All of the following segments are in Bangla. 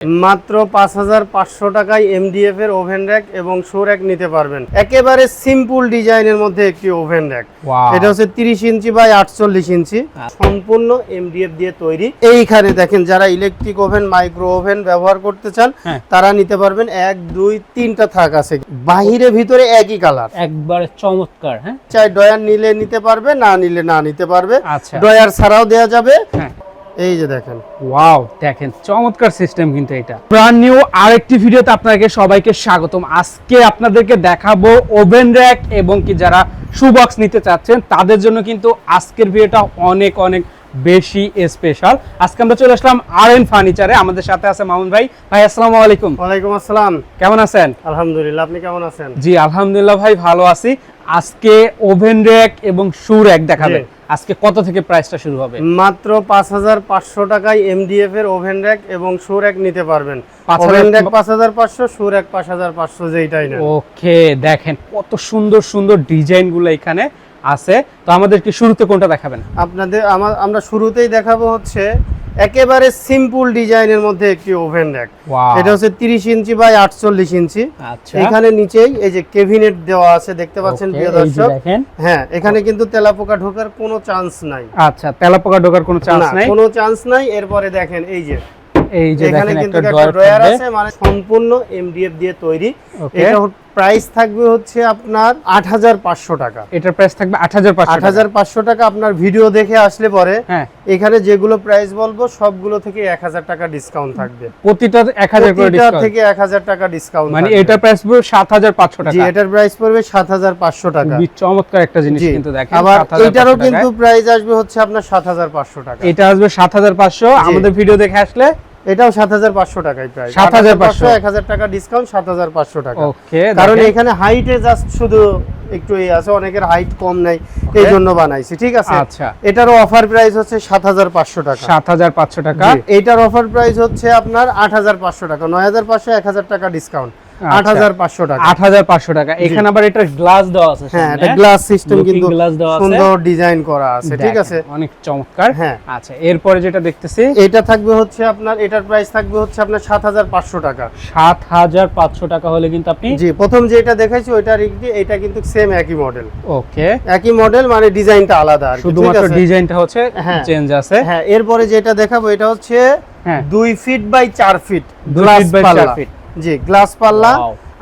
মাত্র ৫,৫০০ টাকায় এমডিএফ এর ওভেন র‍্যাক এবং শো র‍্যাক নিতে পারবেন। একেবারে সিম্পল ডিজাইনের মধ্যে একটি ওভেন র‍্যাক। এটা হচ্ছে ৩০ ইঞ্চি বাই ৪৮ ইঞ্চি, সম্পূর্ণ এমডিএফ দিয়ে তৈরি। এইখানে দেখেন যারা ইলেকট্রিক ওভেন, মাইক্রো ওভেন ব্যবহার করতে চান তারা নিতে পারবেন। ১ ২ ৩টা থাক আছে, বাহিরে ভিতরে একই কালার, একবারে চমৎকার। হ্যাঁ, চাই ডয়ার নিলে নিতে পারবে, না নিলে না নিতে পারবে। আচ্ছা, ডয়ার ছাড়াও দেওয়া যাবে। হ্যাঁ, এই যে দেখেন, ওয়াও, দেখেন চমৎকার সিস্টেম। কিন্তু এটা ব্র্যান্ড নিউ আরেকটি ভিডিওতে আপনাকে সবাইকে স্বাগতম। আজকে আপনাদেরকে দেখাবো ওভেন র‍্যাক এবং কি যারা শু বক্স নিতে চাচ্ছেন তাদের জন্য কিন্তু আজকের ভিডিওটা অনেক অনেক বেশি স্পেশাল। আজকে আমরা চলে আসলাম আরএন ফার্নিচারে। আমাদের সাথে আছে মামুন ভাই। ভাই আসসালামু আলাইকুম। ওয়ালাইকুম আসসালাম। কেমন আছেন? আলহামদুলিল্লাহ, আপনি কেমন আছেন? জি আলহামদুলিল্লাহ ভাই, ভালো আছি। আজকে ওভেন র‍্যাক এবং শু র‍্যাক দেখাবেন। আজকে কত থেকে প্রাইসটা শুরু হবে? মাত্র ৫,৫০০ টাকায় এমডিএফ এর ওভেন র‍্যাক এবং শো র‍্যাক নিতে পারবেন। ওভেন র‍্যাক ৫,৫০০, শো র‍্যাক ৫,৫০০, যেইটাই না। ওকে, দেখেন কত সুন্দর সুন্দর ডিজাইনগুলো এখানে আছে। তো আমাদের কি শুরুতে কোনটা দেখাবেন? আমরা শুরুতেই দেখাবো হচ্ছে একেবারে সিম্পল ডিজাইনের মধ্যে একটি ওভেন র‍্যাক। এটা হচ্ছে ৩০ ইঞ্চি বাই ৪৮ ইঞ্চি। আচ্ছা, এখানে নিচেই এই যে কেবিনেট দেওয়া আছে, দেখতে পাচ্ছেন প্রিয় দর্শক। হ্যাঁ, এখানে কিন্তু তেলাপোকা ঢোকার কোনো চান্স নাই। আচ্ছা, তেলাপোকা ঢোকার কোনো চান্স নাই, কোনো চান্স নাই। এরপরে দেখেন এই যে এখানে কিন্তু একটা ড্রয়ার আছে, মানে সম্পূর্ণ এমডিএফ দিয়ে তৈরি। এটা প্রাইস থাকবে হচ্ছে আপনার ৮৫০০ টাকা। এটার প্রাইস থাকবে ৮৫০০ টাকা। আপনার ভিডিও দেখে আসলে পরে এখানে যেগুলো প্রাইস বলবো সবগুলো থেকে ১০০০ টাকা ডিসকাউন্ট থাকবে। প্রতিটা ১০০০ করে ডিসকাউন্ট, থেকে ১০০০ টাকা ডিসকাউন্ট, মানে এটার প্রাইস পড়বে ৭৫০০ টাকা। জি, এটার প্রাইস পড়বে ৭৫০০ টাকা। খুবই চমৎকার একটা জিনিস কিন্তু দেখেন। আবার এটারও কিন্তু প্রাইস আসবে হচ্ছে আপনার ৭৫০০ টাকা। এটা আসবে ৭৫০০। আমাদের ভিডিও দেখে আসলে এটাও ৭৫০০ টাকাই প্রাইস। ৭৫০০, ১০০০ টাকা ডিসকাউন্ট, ৭৫০০ টাকা। ওকে, কারণ এখানে হাইটে জাস্ট শুধু একটু এই আছে, অনেকের হাইট কম নাই, এই জন্য বানাইছি। ঠিক আছে। আচ্ছা, এটারও অফার প্রাইস হচ্ছে ৭৫০০ টাকা। ৭৫০০ টাকা। এটার অফার প্রাইস হচ্ছে আপনার ৮৫০০ টাকা। ৯৫০০, ১০০০ টাকা ডিসকাউন্ট, ৮৫০০ টাকা। ৮৫০০ টাকা। এখানে আবার এটা গ্লাস দেওয়া আছে। হ্যাঁ, এটা গ্লাস সিস্টেম, কিন্তু সুন্দর ডিজাইন করা আছে। ঠিক আছে, অনেক চমৎকার। হ্যাঁ, আচ্ছা, এরপরে যেটা দেখতেছি এটা থাকবে হচ্ছে আপনার, এটার প্রাইস থাকবে হচ্ছে আপনার ৭৫০০ টাকা। ৭৫০০ টাকা হলে কিন্তু আপনি, জি, প্রথম যেটা দেখাইছি এটা কিন্তু সেম একই মডেল। ওকে, একই মডেল, মানে ডিজাইনটা আলাদা আর শুধুমাত্র ডিজাইনটা হচ্ছে চেঞ্জ আছে। হ্যাঁ, এরপরে যেটা দেখাবো এটা হচ্ছে 2 feet by 4 feet 2 feet by 4 feet. জি, গ্লাস পাল্লা,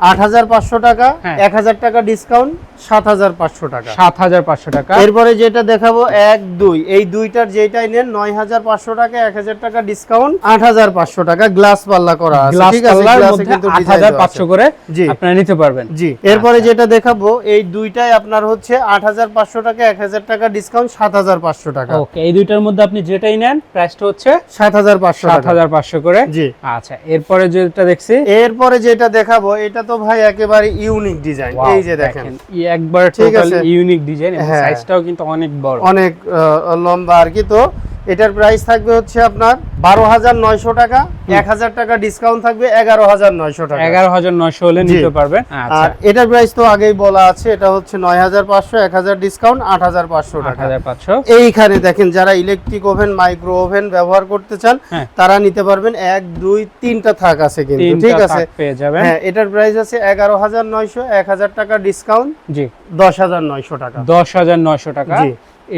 ৮৫০০ টাকা। ১০০০ টাকা ডিসকাউন্ট, ৭৫০০ টাকা। ৭৫০০ টাকা। এরপরে যেটা দেখাবো ১ ২, এই দুইটার যেটাই নেন ৯৫০০ টাকা, ১০০০ টাকা ডিসকাউন্ট, ৮৫০০ টাকা। গ্লাস পাল্লা করা আছে। ঠিক আছে, গ্লাসে কিন্তু ৮৫০০ করে আপনারা নিতে পারবেন। জি, এরপরে যেটা দেখাবো এই দুইটাই আপনার হচ্ছে ৮৫০০ টাকা, ১০০০ টাকা ডিসকাউন্ট, ৭৫০০ টাকা। ওকে, এই দুইটার মধ্যে আপনি যেটাই নেন প্রাইসটা হচ্ছে ৭৫০০ টাকা। ৭৫০০ করে। জি, আচ্ছা, এরপরে যেটা দেখছি, এরপরে যেটা দেখাবো এটা তো ভাই একেবারে ইউনিক ডিজাইন। এই যে দেখেন, একবার টোটাল ইউনিক ডিজাইন, এবং সাইজটাও কিন্তু অনেক বড়, অনেক লম্বা আর কি। তো এটার প্রাইস থাকবে হচ্ছে আপনার ১২,৯০০ টাকা। ১০০০ টাকা ডিসকাউন্ট থাকবে, ১১,৯০০ টাকা। ১১,৯০০ হলে নিতে পারবেন। আর এটার প্রাইস তো আগেই বলা আছে, এটা হচ্ছে ৯৫০০, ১০০০ ডিসকাউন্ট, ৮৫০০ টাকা। ৮৫০০। এইখানে দেখেন যারা ইলেকট্রিক ওভেন, মাইক্রো ওভেন ব্যবহার করতে চান তারা নিতে পারবেন। ১ ২ ৩টা থাক আছে কিন্তু। ঠিক আছে, পেয়ে যাবেন। হ্যাঁ, এটার প্রাইস আছে ১১,৯০০, ১০০০ টাকা ডিসকাউন্ট, জি, ১০,৯০০ টাকা। ১০,৯০০ টাকা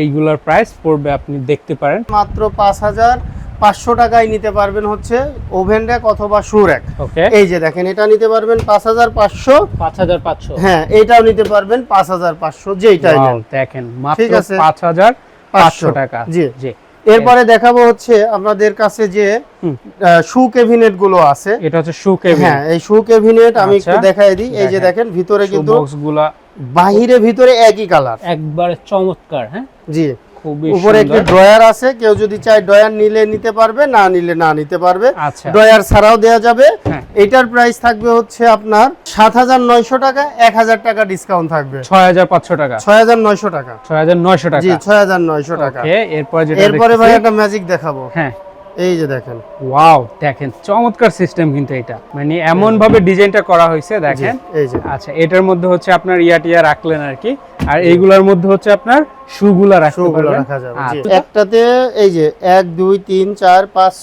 এইগুলোর প্রাইস পড়বে, আপনি দেখতে পারেন। মাত্র ৫,৫০০ টাকায় নিতে পারবেন হচ্ছে ওভেন র‍্যাক অথবা শু র‍্যাক। ওকে, এই যে দেখেন, এটা নিতে পারবেন ৫,৫০০। ৫,৫০০। হ্যাঁ, এটাও নিতে পারবেন ৫,৫০০, যেইটাই নেন। দেখেন মাত্র ৫,৫০০ টাকা। জি জি। এরপরে দেখাবো হচ্ছে আমাদের কাছে যে শু ক্যাবিনেট গুলো আছে। এটা হচ্ছে শু ক্যাবিনেট। হ্যাঁ, এই শু ক্যাবিনেট আমি একটু দেখাই দিই। এই যে দেখেন, ভিতরে কিন্তু বক্সগুলা বাহিরে ভিতরে একই কালার, একবারে চমৎকার। হ্যাঁ, জি, খুবই উপরে একটি ড্রয়ার আছে, কেউ যদি চায় ড্রয়ার নিলে নিতে পারবে, না নিলে না নিতে পারবে। আচ্ছা, ড্রয়ার ছাড়াও দেওয়া যাবে। এটার প্রাইস থাকবে হচ্ছে আপনার ৭,৯০০ টাকা, ১০০০ টাকা ডিসকাউন্ট থাকবে, ৬৫০০ টাকা। ৬,৯০০ টাকা। ৬৯০০ টাকা। জি, ৬,৯০০ টাকা। ওকে, এরপরে ভাই একটা ম্যাজিক দেখাবো। হ্যাঁ, এই যে দেখেন, ওয়াও, দেখেন চমৎকার সিস্টেম কিন্তু এটা, মানে এমন ভাবে ডিজাইনটা করা হয়েছে দেখেন। এই যে, আচ্ছা, এটার মধ্যে হচ্ছে আপনার টিয়া রাখলেন আর কি, আর এইগুলোর মধ্যে হচ্ছে আপনার শুগুলা রাখতে শুগুলো পারবেন। রাখা যাবে, জি। আচ্ছা। একটাতে এই যে 1 2 3 4 5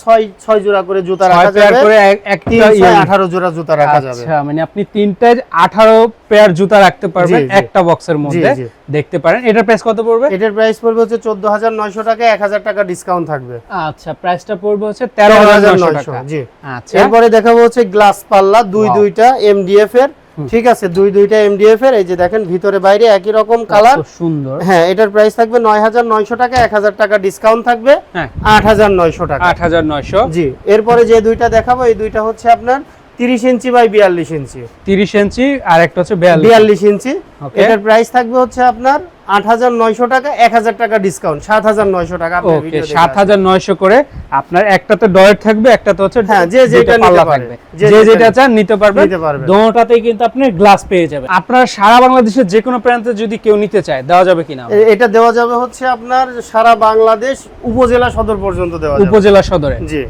6 জোড়া করে জুতা রাখা 6 পেয়ার যাবে, করে একটা 3 ইয়ে। 18 জোড়া জুতা রাখা যাবে। আচ্ছা, মানে আপনি 3টায় 18 পেয়ার জুতা রাখতে পারবেন জি, জি। একটা বক্সের মধ্যে। জি। দেখতে পারেন। এটার প্রাইস কত পড়বে? এটার প্রাইস পড়বে হচ্ছে 14900 টাকা, 1000 টাকা ডিসকাউন্ট থাকবে। আচ্ছা, প্রাইসটা পড়বে হচ্ছে 13900 টাকা। জি। আচ্ছা, এরপরে দেখাবো হচ্ছে গ্লাস পাল্লা দুইটা এমডিএফ এর, ঠিক আছে, দুইটা এমডিএফ এর। এই যে দেখেন ভিতরে বাইরে একই রকম কালার, খুব সুন্দর। হ্যাঁ। এটার প্রাইস থাকবে 9900 টাকা, 1000 টাকা ডিসকাউন্ট থাকবে, হ্যাঁ, 8900 টাকা। 8900। জি। এরপরে যে দুইটা দেখাবো এই দুইটা হচ্ছে আপনার 30 ইঞ্চি বাই 42 ইঞ্চি। 30 ইঞ্চি আর একটা হচ্ছে 42। 42 ইঞ্চি। Okay. এটার প্রাইস থাকবে হচ্ছে আপনার 8900 টাকা, 1000 টাকা ডিসকাউন্ট, 7900 টাকা। আপনি ওকে, ভিডিও দেখে 7900 করে। আপনার একটাতে ডয়েট থাকবে, একটাতে হচ্ছে হ্যাঁ, যে যেটা দুইটা নিতে পাল্লা পারে, থাকবে। যে যে যেটা যেটা চান নিতে পারবেন। নিতে পারবেন। দোনোটাতেই কিন্তু আপনি গ্লাস পেয়ে যাবেন। আপনারা সারা বাংলাদেশের যে কোনো প্রান্তে যদি কেউ নিতে চায় দেওয়া যাবে কিনা? এটা দেওয়া যাবে হচ্ছে আপনার সারা বাংলাদেশ, উপজেলা সদর পর্যন্ত দেওয়া যাবে। উপজেলা সদরে। জি।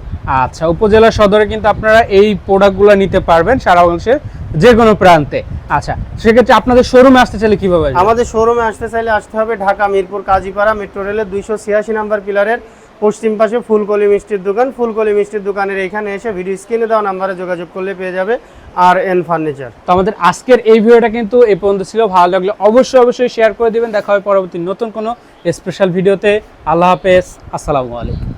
আচ্ছা, উপজেলা সদরে কিন্তু আপনারা এই প্রোডাক্টগুলো নিতে পারবেন সারা বাংলাদেশের যে কোনো প্রান্তে। আচ্ছা, সেক্ষেত্রে আপনাদের শোরুমে আসতে চাইলে কিভাবে আসবে? আমাদের শোরুমে আসতে চাইলে আসতে হবে ঢাকা মিরপুর কাজীপাড়া মেট্রো রেলের 286 নাম্বার পিলারের পশ্চিম পাশে ফুলকলি মিষ্টির দোকান। ফুলকলি মিষ্টির দোকানের এখানে এসে ভিডিও স্ক্রিনে দেওয়া নাম্বারে যোগাযোগ করলে পেয়ে যাবে আর এন ফার্নিচার। তো আমাদের আজকের এই ভিডিওটা কিন্তু এই পর্যন্ত ছিল। ভালো লাগলে অবশ্যই শেয়ার করে দিবেন। দেখা হবে পরবর্তী নতুন কোনো স্পেশাল ভিডিওতে। আল্লাহ হাফেজ, আসসালামু আলাইকুম।